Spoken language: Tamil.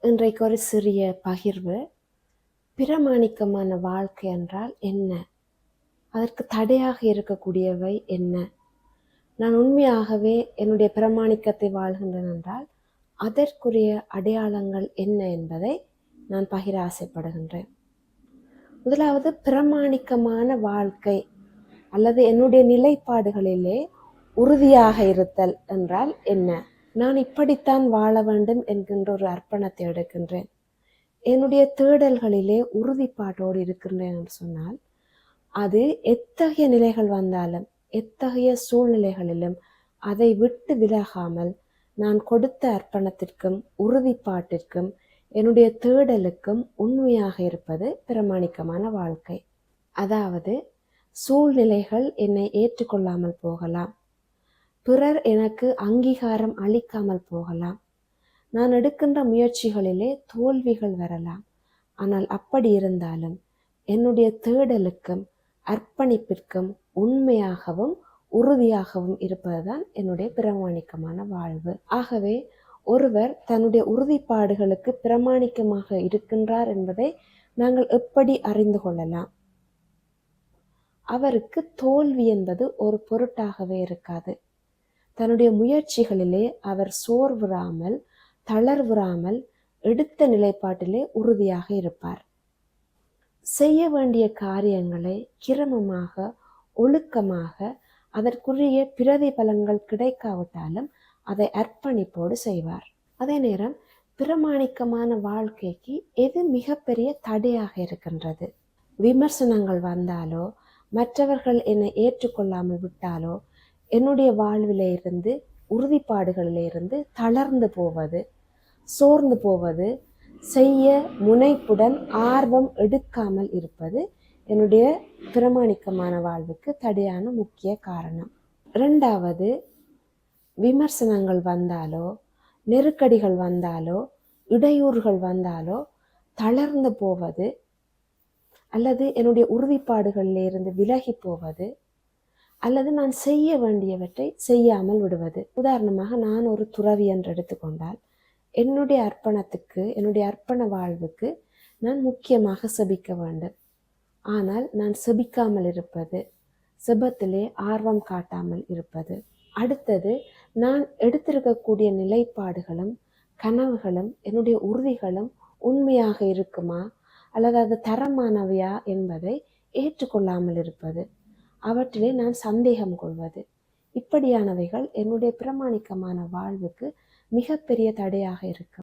இன்றைக்கு ஒரு சிறிய பகிர்வு. பிரமாணிக்கமான வாழ்க்கை என்றால் என்ன? அதற்கு தடையாக இருக்கக்கூடியவை என்ன? நான் உண்மையாகவே என்னுடைய பிரமாணிக்கத்தை வாழ்கின்றேன் என்றால் அதற்குரிய அடையாளங்கள் என்ன என்பதை நான் பகிர ஆசைப்படுகின்றேன். முதலாவது, பிரமாணிக்கமான வாழ்க்கை அல்லது என்னுடைய நிலைப்பாடுகளிலே உறுதியாக இருத்தல் என்றால் என்ன? நான் இப்படித்தான் வாழ வேண்டும் என்கின்ற ஒரு அர்ப்பணத்தை எடுக்கின்றேன். என்னுடைய தேடல்களிலே உறுதிப்பாட்டோடு இருக்கின்றேன் என்று சொன்னால் அது எத்தகைய நிலைகள் வந்தாலும் எத்தகைய சூழ்நிலைகளிலும் அதை விட்டு விலகாமல் நான் கொடுத்த அர்ப்பணத்திற்கும் உறுதிப்பாட்டிற்கும் என்னுடைய தேடலுக்கும் உண்மையாக இருப்பது பிரமாணிக்கமான வாழ்க்கை. அதாவது சூழ்நிலைகள் என்னை ஏற்றுக்கொள்ளாமல் போகலாம், பிறர் எனக்கு அங்கீகாரம் அளிக்காமல் போகலாம், நான் எடுக்கின்ற முயற்சிகளிலே தோல்விகள் வரலாம். ஆனால் அப்படி இருந்தாலும் என்னுடைய தேடலுக்கும் அர்ப்பணிப்பிற்கும் உண்மையாகவும் உறுதியாகவும் இருப்பதுதான் என்னுடைய பிரமாணிக்கமான வாழ்வு. ஆகவே ஒருவர் தன்னுடைய உறுதிப்பாடுகளுக்கு பிரமாணிக்கமாக இருக்கின்றார் என்பதை நாங்கள் எப்படி அறிந்து கொள்ளலாம்? அவருக்கு தோல்வி என்பது ஒரு பொருட்டாகவே இருக்காது. தன்னுடைய முயற்சிகளிலே அவர் சோர்வுறாமல் தளர்வுறாமல் எடுத்த நிலைப்பாட்டிலே உறுதியாக இருப்பார். செய்ய வேண்டிய காரியங்களை கிரமமாக ஒழுக்கமாக அதற்குரிய பிரதிபலன்கள் கிடைக்காவிட்டாலும் அதை அர்ப்பணிப்போடு செய்வார். அதே நேரம் பிரமாணிக்கமான வாழ்க்கைக்கு எது மிகப்பெரிய தடையாக இருக்கின்றது? விமர்சனங்கள் வந்தாலோ, மற்றவர்கள் என்னை ஏற்றுக்கொள்ளாமல் விட்டாலோ, என்னுடைய வாழ்விலே இருந்து உறுதிப்பாடுகளிலிருந்து தளர்ந்து போவது, சோர்ந்து போவது, செய்ய முனைப்புடன் ஆர்வம் எடுக்காமல் இருப்பது என்னுடைய பிரமாணிக்கமான வாழ்வுக்கு தடையான முக்கிய காரணம். இரண்டாவது, விமர்சனங்கள் வந்தாலோ, நெருக்கடிகள் வந்தாலோ, இடையூறுகள் வந்தாலோ தளர்ந்து போவது அல்லது என்னுடைய உறுதிப்பாடுகளிலிருந்து விலகி போவது அல்லது நான் செய்ய வேண்டியவற்றை செய்யாமல் விடுவது. உதாரணமாக, நான் ஒரு துறவி என்று எடுத்துக்கொண்டால் என்னுடைய அர்ப்பணத்துக்கு, என்னுடைய அர்ப்பண வாழ்வுக்கு நான் முக்கியமாக செபிக்க வேண்டும். ஆனால் நான் செபிக்காமல் இருப்பது, செபத்திலே ஆர்வம் காட்டாமல் இருப்பது. அடுத்தது, நான் எடுத்திருக்கக்கூடிய நிலைப்பாடுகளும் கனவுகளும் என்னுடைய உறுதிகளும் உண்மையாக இருக்குமா அல்லது அது தரமானவையா என்பதை ஏற்றுக்கொள்ளாமல் இருப்பது, அவற்றிலே நான் சந்தேகம் கொள்வது. இப்படியானவைகள் என்னுடைய பிரமாணிக்கமான வாழ்வுக்கு மிகப்பெரிய தடையாக இருக்கும்.